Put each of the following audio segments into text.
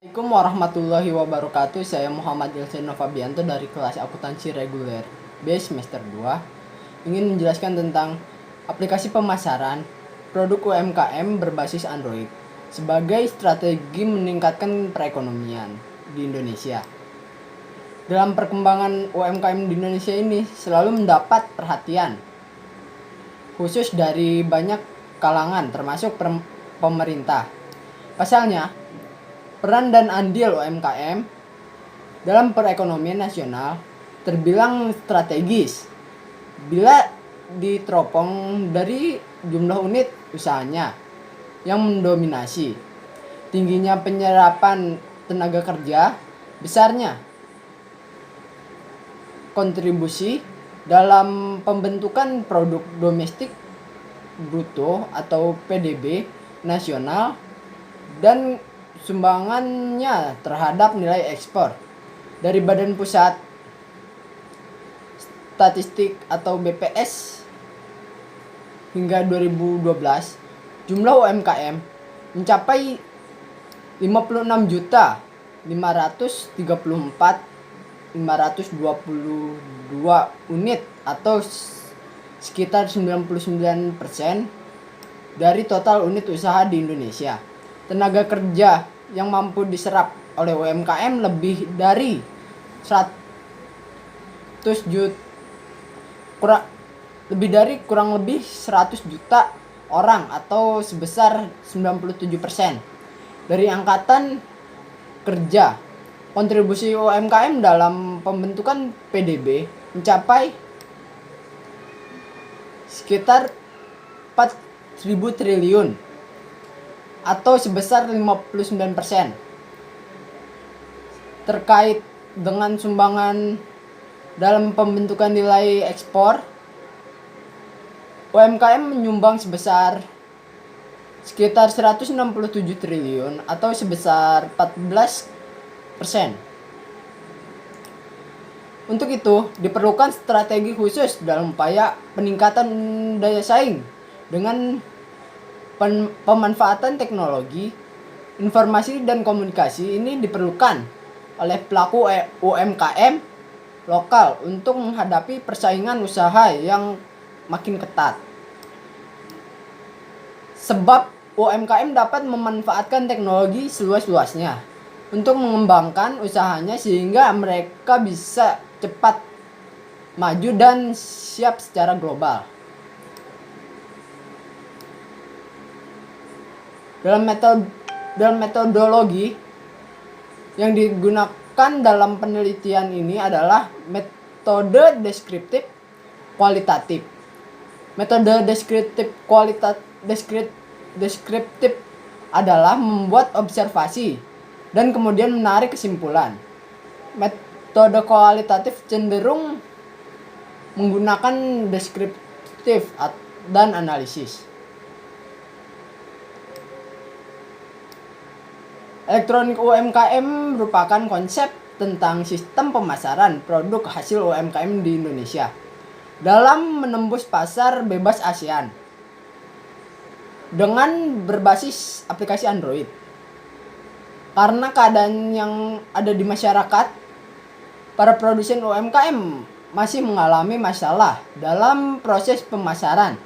Assalamualaikum warahmatullahi wabarakatuh. Saya Muhammad Ilseno Fabianto dari kelas akuntansi reguler B semester 2. Ingin menjelaskan tentang aplikasi pemasaran produk UMKM berbasis Android sebagai strategi meningkatkan perekonomian di Indonesia. Dalam perkembangan UMKM di Indonesia ini selalu mendapat perhatian khusus dari banyak kalangan termasuk pemerintah. Pasalnya, peran dan andil UMKM dalam perekonomian nasional terbilang strategis bila diteropong dari jumlah unit usahanya yang mendominasi, tingginya penyerapan tenaga kerja, besarnya kontribusi dalam pembentukan produk domestik bruto atau PDB nasional dan sumbangannya terhadap nilai ekspor dari Badan Pusat Statistik atau BPS hingga 2012 jumlah UMKM mencapai 56.534.522 unit atau sekitar 99% dari total unit usaha di Indonesia. Tenaga kerja yang mampu diserap oleh UMKM lebih dari 100 juta kurang lebih 100 juta orang atau sebesar 97% dari angkatan kerja. Kontribusi UMKM dalam pembentukan PDB mencapai sekitar 4.000 triliun atau sebesar 59%. Terkait dengan sumbangan dalam pembentukan nilai ekspor, UMKM menyumbang sebesar sekitar 167 triliun atau sebesar 14%. Untuk itu, diperlukan strategi khusus dalam upaya peningkatan daya saing dengan pemanfaatan teknologi, informasi dan komunikasi. Ini diperlukan oleh pelaku UMKM lokal untuk menghadapi persaingan usaha yang makin ketat. Sebab UMKM dapat memanfaatkan teknologi seluas-luasnya untuk mengembangkan usahanya sehingga mereka bisa cepat maju dan siap secara global. Dalam metodologi yang digunakan dalam penelitian ini adalah metode deskriptif kualitatif. Metode deskriptif adalah membuat observasi dan kemudian menarik kesimpulan. Metode kualitatif cenderung menggunakan deskriptif dan analisis. Elektronik UMKM merupakan konsep tentang sistem pemasaran produk hasil UMKM di Indonesia dalam menembus pasar bebas ASEAN dengan berbasis aplikasi Android. Karena keadaan yang ada di masyarakat, para produsen UMKM masih mengalami masalah dalam proses pemasaran,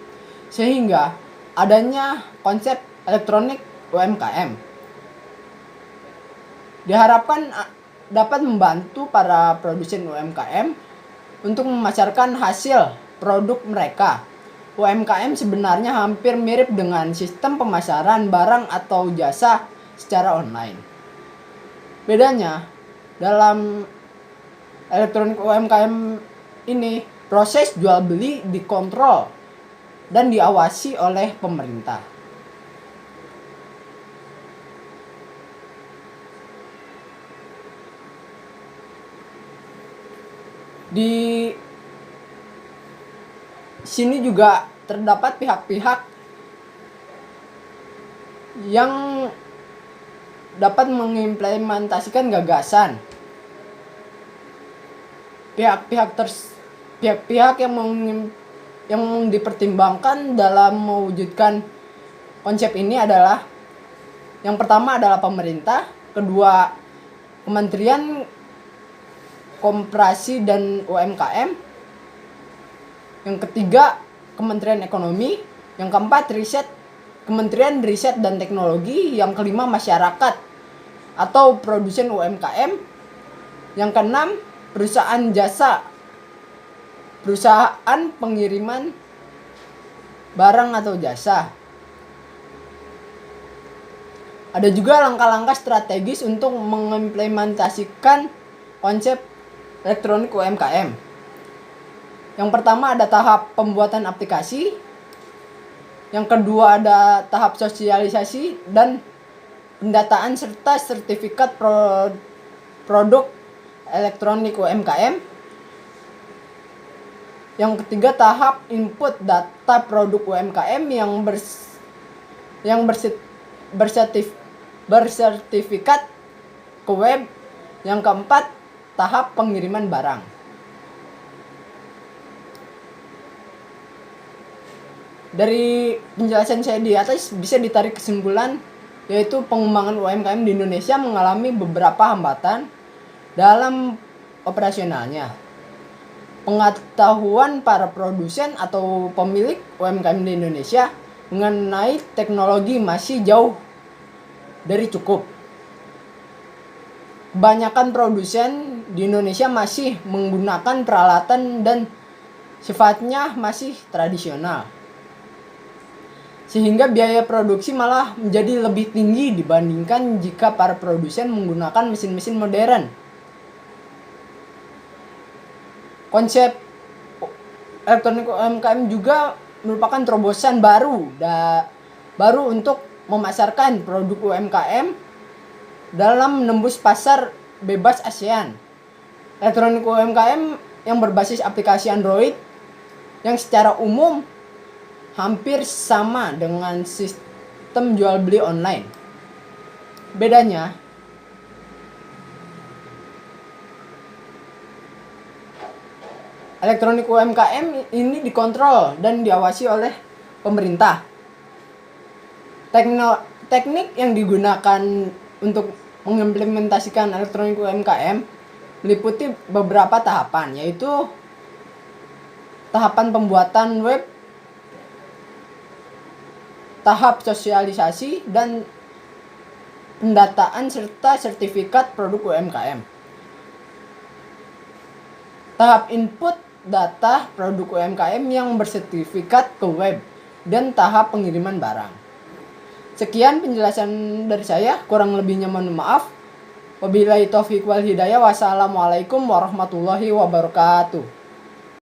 sehingga adanya konsep elektronik UMKM diharapkan dapat membantu para produsen UMKM untuk memasarkan hasil produk mereka. UMKM sebenarnya hampir mirip dengan sistem pemasaran barang atau jasa secara online. Bedanya, dalam elektronik UMKM ini proses jual beli dikontrol dan diawasi oleh pemerintah. Di sini juga terdapat pihak-pihak yang dapat mengimplementasikan gagasan. Pihak-pihak yang dipertimbangkan dalam mewujudkan konsep ini adalah yang pertama adalah pemerintah, kedua Kementerian Koperasi dan UMKM, yang ketiga Kementerian Ekonomi, yang keempat Kementerian Riset dan Teknologi, yang kelima masyarakat atau produsen UMKM, yang keenam perusahaan pengiriman barang atau jasa. Ada juga langkah-langkah strategis untuk mengimplementasikan konsep elektronik UMKM. Yang pertama ada tahap pembuatan aplikasi. Yang kedua ada tahap sosialisasi dan pendataan serta sertifikat produk elektronik UMKM. Yang ketiga tahap input data produk UMKM yang bersertifikat ke web. Yang keempat tahap pengiriman barang. Dari penjelasan saya di atas bisa ditarik kesimpulan, yaitu pengembangan UMKM di Indonesia mengalami beberapa hambatan dalam operasionalnya. Pengetahuan para produsen atau pemilik UMKM di Indonesia mengenai teknologi masih jauh dari cukup. Kebanyakan produsen di Indonesia masih menggunakan peralatan dan sifatnya masih tradisional, sehingga biaya produksi malah menjadi lebih tinggi dibandingkan jika para produsen menggunakan mesin-mesin modern. Konsep elektronik UMKM juga merupakan terobosan baru untuk memasarkan produk UMKM dalam menembus pasar bebas ASEAN. Elektronik UMKM yang berbasis aplikasi Android yang secara umum hampir sama dengan sistem jual beli online. Bedanya, elektronik UMKM ini dikontrol dan diawasi oleh pemerintah. Teknik yang digunakan untuk mengimplementasikan elektronik UMKM meliputi beberapa tahapan, yaitu tahapan pembuatan web, tahap sosialisasi, dan pendataan serta sertifikat produk UMKM. Tahap input data produk UMKM yang bersertifikat ke web, dan tahap pengiriman barang. Sekian penjelasan dari saya, kurang lebihnya mohon maaf. Wabillahi taufiq wal hidayah. Wassalamualaikum warahmatullahi wabarakatuh.